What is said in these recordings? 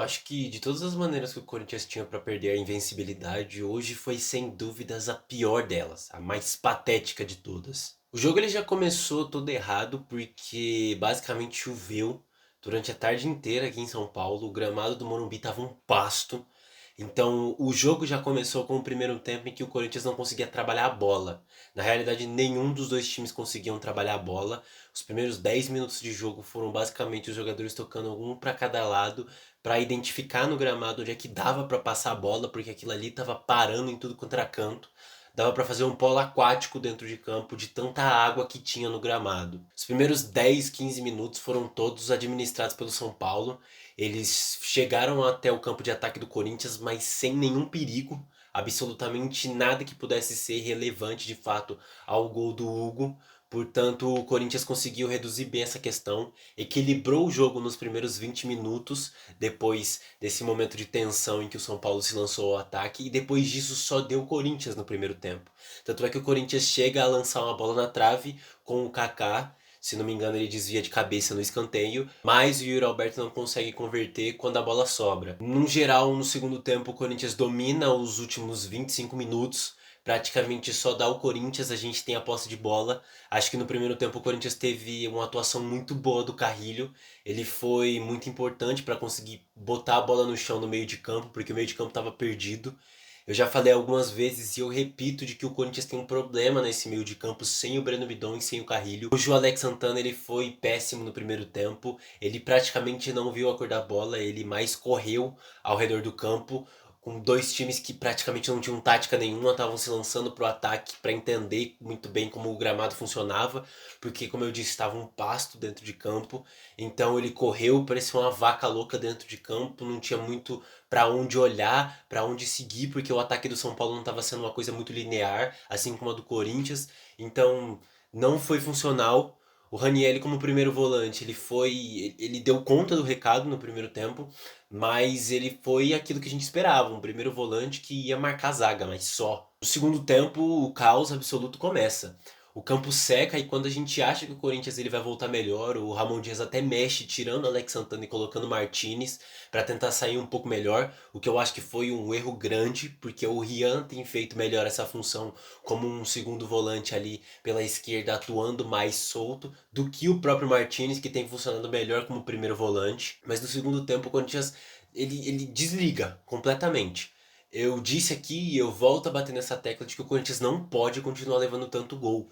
Acho que de todas as maneiras que o Corinthians tinha pra perder a invencibilidade, hoje foi sem dúvidas a pior delas, a mais patética de todas. O jogo ele já começou todo errado porque basicamente choveu durante a tarde inteira aqui em São Paulo, o gramado do Morumbi tava um pasto. Então, o jogo já começou com o primeiro tempo em que o Corinthians não conseguia trabalhar a bola. Na realidade, nenhum dos dois times conseguiam trabalhar a bola. Os primeiros 10 minutos de jogo foram basicamente os jogadores tocando um para cada lado para identificar no gramado onde é que dava para passar a bola, porque aquilo ali tava parando em tudo quanto era canto. Dava para fazer um polo aquático dentro de campo de tanta água que tinha no gramado. Os primeiros 10, 15 minutos foram todos administrados pelo São Paulo. Eles chegaram até o campo de ataque do Corinthians, mas sem nenhum perigo, absolutamente nada que pudesse ser relevante de fato ao gol do Hugo. Portanto, o Corinthians conseguiu reduzir bem essa questão, equilibrou o jogo nos primeiros 20 minutos, depois desse momento de tensão em que o São Paulo se lançou ao ataque, e depois disso só deu Corinthians no primeiro tempo. Tanto é que o Corinthians chega a lançar uma bola na trave com o Kaká, se não me engano ele desvia de cabeça no escanteio, mas o Yuri Alberto não consegue converter quando a bola sobra. No geral, no segundo tempo, o Corinthians domina os últimos 25 minutos, praticamente só dá o Corinthians, a gente tem a posse de bola. Acho que no primeiro tempo o Corinthians teve uma atuação muito boa do Carrilho. Ele foi muito importante para conseguir botar a bola no chão no meio de campo, porque o meio de campo estava perdido. Eu já falei algumas vezes e eu repito de que o Corinthians tem um problema nesse meio de campo sem o Breno Bidon e sem o Carrilho. Hoje o Alex Santana ele foi péssimo no primeiro tempo, ele praticamente não viu a cor da bola, ele mais correu ao redor do campo, com dois times que praticamente não tinham tática nenhuma, estavam se lançando pro ataque para entender muito bem como o gramado funcionava, porque como eu disse, estava um pasto dentro de campo, então ele correu, parecia uma vaca louca dentro de campo, não tinha muito para onde olhar, para onde seguir, porque o ataque do São Paulo não estava sendo uma coisa muito linear, assim como a do Corinthians. Então, não foi funcional. O Ranieri como primeiro volante, ele deu conta do recado no primeiro tempo, mas ele foi aquilo que a gente esperava, um primeiro volante que ia marcar a zaga, mas só. No segundo tempo, o caos absoluto começa. O campo seca e quando a gente acha que o Corinthians ele vai voltar melhor, o Ramon Dias até mexe, tirando o Alex Santana e colocando o Martinez para tentar sair um pouco melhor, o que eu acho que foi um erro grande, porque o Rian tem feito melhor essa função como um segundo volante ali pela esquerda, atuando mais solto do que o próprio Martinez, que tem funcionado melhor como primeiro volante. Mas no segundo tempo o Corinthians ele desliga completamente. Eu disse aqui e eu volto a bater nessa tecla de que o Corinthians não pode continuar levando tanto gol.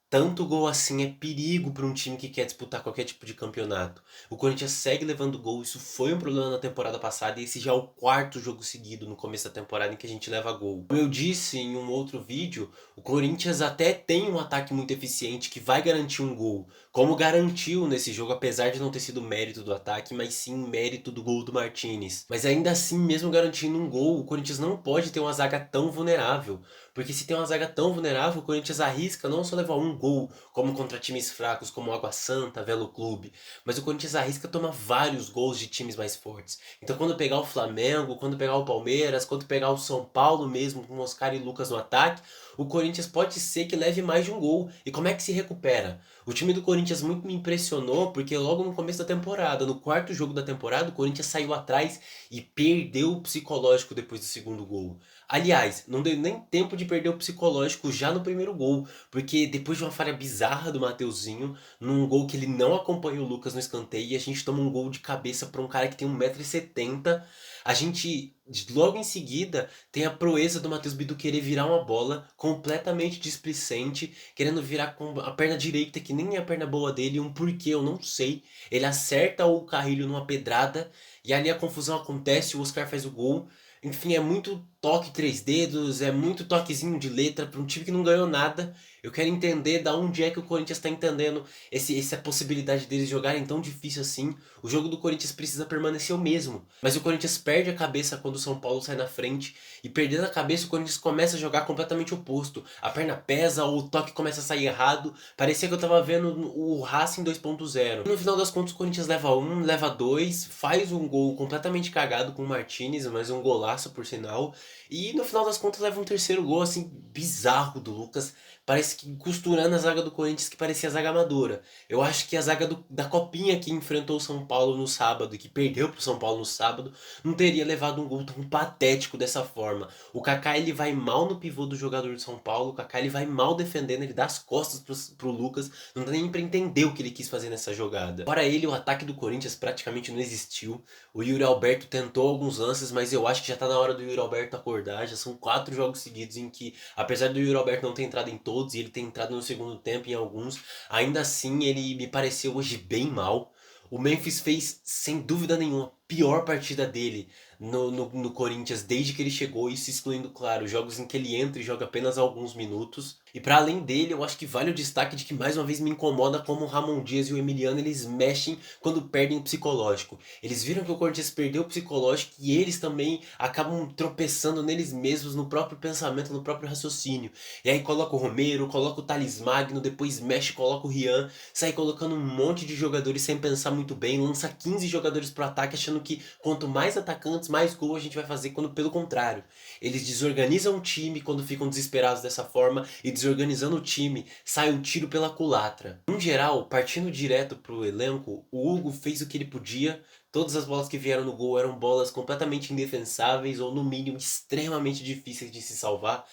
Tanto gol assim é perigo para um time que quer disputar qualquer tipo de campeonato. O Corinthians segue levando gol, isso foi um problema na temporada passada e esse já é o quarto jogo seguido no começo da temporada em que a gente leva gol. Como eu disse em um outro vídeo, o Corinthians até tem um ataque muito eficiente que vai garantir um gol, como garantiu nesse jogo, apesar de não ter sido mérito do ataque, mas sim mérito do gol do Martinez. Mas ainda assim, mesmo garantindo um gol, o Corinthians não pode ter uma zaga tão vulnerável. Porque se tem uma zaga tão vulnerável, o Corinthians arrisca não só levar um gol, como contra times fracos como Água Santa, Velo Clube, mas o Corinthians arrisca tomar vários gols de times mais fortes. Então quando pegar o Flamengo, quando pegar o Palmeiras, quando pegar o São Paulo mesmo, com Oscar e Lucas no ataque, o Corinthians pode ser que leve mais de um gol. E como é que se recupera? O time do Corinthians muito me impressionou, porque logo no começo da temporada, no quarto jogo da temporada, o Corinthians saiu atrás e perdeu o psicológico depois do segundo gol. Aliás, não deu nem tempo de perder o psicológico já no primeiro gol, porque depois de uma falha bizarra do Mateuzinho, num gol que ele não acompanha o Lucas no escanteio, e a gente toma um gol de cabeça para um cara que tem 1,70 m. A gente, logo em seguida, tem a proeza do Matheus Bidu querer virar uma bola completamente displicente, querendo virar com a perna direita, que nem é a perna boa dele, um porquê, eu não sei. Ele acerta o Carrilho numa pedrada, e ali a confusão acontece, o Oscar faz o gol. Enfim, é muito toque três dedos, é muito toquezinho de letra para um time que não ganhou nada. Eu quero entender da onde é que o Corinthians está entendendo essa possibilidade deles jogarem tão difícil assim. O jogo do Corinthians precisa permanecer o mesmo. Mas o Corinthians perde a cabeça quando o São Paulo sai na frente. E perdendo a cabeça, o Corinthians começa a jogar completamente oposto. A perna pesa, o toque começa a sair errado. Parecia que eu tava vendo o Racing 2.0. No final das contas, o Corinthians leva um, leva dois, faz um gol completamente cagado com o Martinez, mas um golaço por sinal. E no final das contas leva um terceiro gol, assim, bizarro do Lucas. Parece que costurando a zaga do Corinthians, que parecia a zaga amadora. Eu acho que a zaga da Copinha que enfrentou o São Paulo no sábado e que perdeu pro São Paulo no sábado, não teria levado um gol tão patético dessa forma. O Kaká ele vai mal no pivô do jogador de São Paulo, o Kaká ele vai mal defendendo, ele dá as costas pro Lucas, não dá nem pra entender o que ele quis fazer nessa jogada. Fora ele, o ataque do Corinthians praticamente não existiu. O Yuri Alberto tentou alguns lances, mas eu acho que já tá na hora do Yuri Alberto acordar. Já são 4 jogos seguidos em que, apesar do Yuri Alberto não ter entrado em todos e ele ter entrado no segundo tempo em alguns, ainda assim ele me pareceu hoje bem mal. O Memphis fez, sem dúvida nenhuma, a pior partida dele no Corinthians desde que ele chegou, isso excluindo, claro, jogos em que ele entra e joga apenas alguns minutos. E para além dele, eu acho que vale o destaque de que mais uma vez me incomoda como o Ramon Dias e o Emiliano eles mexem quando perdem o psicológico. Eles viram que o Corinthians perdeu o psicológico e eles também acabam tropeçando neles mesmos, no próprio pensamento, no próprio raciocínio. E aí coloca o Romero, coloca o Thales Magno, depois mexe, coloca o Rian, sai colocando um monte de jogadores sem pensar muito bem, lança 15 jogadores pro ataque achando que quanto mais atacantes, mais gol a gente vai fazer, quando pelo contrário. Eles desorganizam o time quando ficam desesperados dessa forma e desorganizando o time, sai um tiro pela culatra. No geral, partindo direto pro elenco, o Hugo fez o que ele podia. Todas as bolas que vieram no gol eram bolas completamente indefensáveis ou no mínimo extremamente difíceis de se salvar.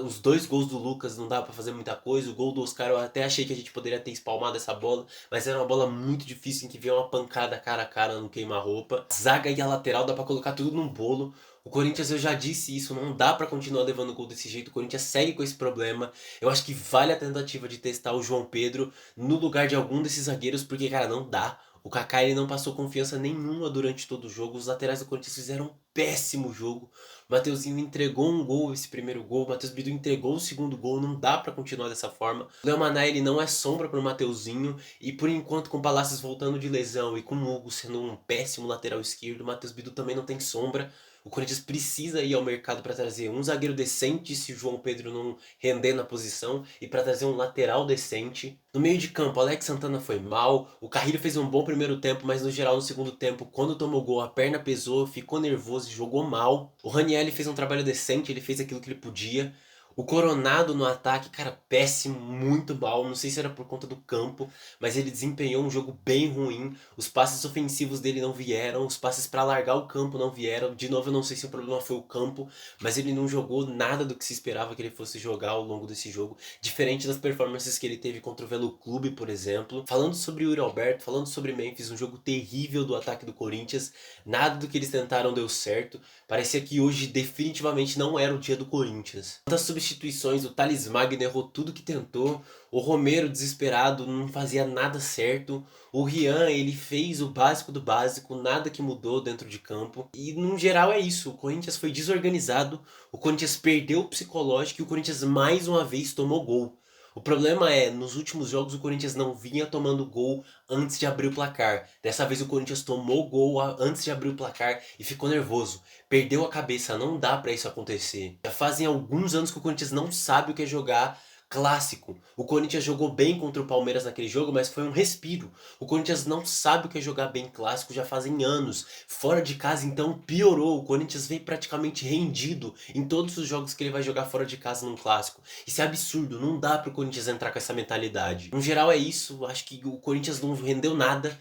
Os 2 gols do Lucas não dava pra fazer muita coisa. O gol do Oscar eu até achei que a gente poderia ter espalmado essa bola, mas era uma bola muito difícil em que veio uma pancada cara a cara no queima-roupa. Zaga e a lateral dá pra colocar tudo num bolo. O Corinthians, eu já disse isso, não dá pra continuar levando gol desse jeito. O Corinthians segue com esse problema. Eu acho que vale a tentativa de testar o João Pedro no lugar de algum desses zagueiros, porque, cara, não dá. O Kaká ele não passou confiança nenhuma durante todo o jogo. Os laterais do Corinthians fizeram um péssimo jogo. O Mateuzinho entregou um gol, esse primeiro gol. O Matheus Bidu entregou o segundo gol. Não dá pra continuar dessa forma. O Léo Maná ele não é sombra pro Mateuzinho. E por enquanto, com o Palácios voltando de lesão e com o Hugo sendo um péssimo lateral esquerdo, o Matheus Bidu também não tem sombra. O Corinthians precisa ir ao mercado para trazer um zagueiro decente se o João Pedro não render na posição e para trazer um lateral decente. No meio de campo, Alex Santana foi mal, o Carrilho fez um bom primeiro tempo, mas no geral no segundo tempo, quando tomou gol, a perna pesou, ficou nervoso e jogou mal. O Ranieri fez um trabalho decente, ele fez aquilo que ele podia. O Coronado no ataque, cara, péssimo, muito mal. Não sei se era por conta do campo, mas ele desempenhou um jogo bem ruim. Os passes ofensivos dele não vieram, os passes pra largar o campo não vieram. De novo, eu não sei se o problema foi o campo, mas ele não jogou nada do que se esperava que ele fosse jogar ao longo desse jogo. Diferente das performances que ele teve contra o Velo Clube, por exemplo. Falando sobre o Yuri Alberto, falando sobre Memphis, um jogo terrível do ataque do Corinthians. Nada do que eles tentaram deu certo. Parecia que hoje definitivamente não era o dia do Corinthians. Quantas substituições, o Thales Magno errou tudo que tentou. O Romero, desesperado, não fazia nada certo. O Rian, ele fez o básico do básico, nada que mudou dentro de campo. E no geral é isso, o Corinthians foi desorganizado, o Corinthians perdeu o psicológico e o Corinthians mais uma vez tomou gol. O problema é, nos últimos jogos o Corinthians não vinha tomando gol antes de abrir o placar. Dessa vez o Corinthians tomou gol antes de abrir o placar e ficou nervoso. Perdeu a cabeça, não dá pra isso acontecer. Já fazem alguns anos que o Corinthians não sabe o que é jogar clássico. O Corinthians jogou bem contra o Palmeiras naquele jogo, mas foi um respiro. O Corinthians não sabe o que é jogar bem clássico já fazem anos. Fora de casa, então, piorou. O Corinthians vem praticamente rendido em todos os jogos que ele vai jogar fora de casa num clássico. Isso é absurdo, não dá pro Corinthians entrar com essa mentalidade. No geral é isso, acho que o Corinthians não rendeu nada.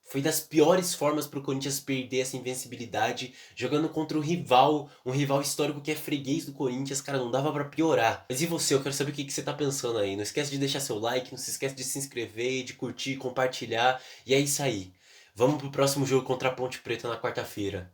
Foi das piores formas pro Corinthians perder essa invencibilidade, jogando contra um rival histórico que é freguês do Corinthians, cara, não dava pra piorar. Mas e você? Eu quero saber o que você tá pensando aí. Não esquece de deixar seu like, não se esquece de se inscrever, de curtir, compartilhar, e é isso aí. Vamos pro próximo jogo contra a Ponte Preta na quarta-feira.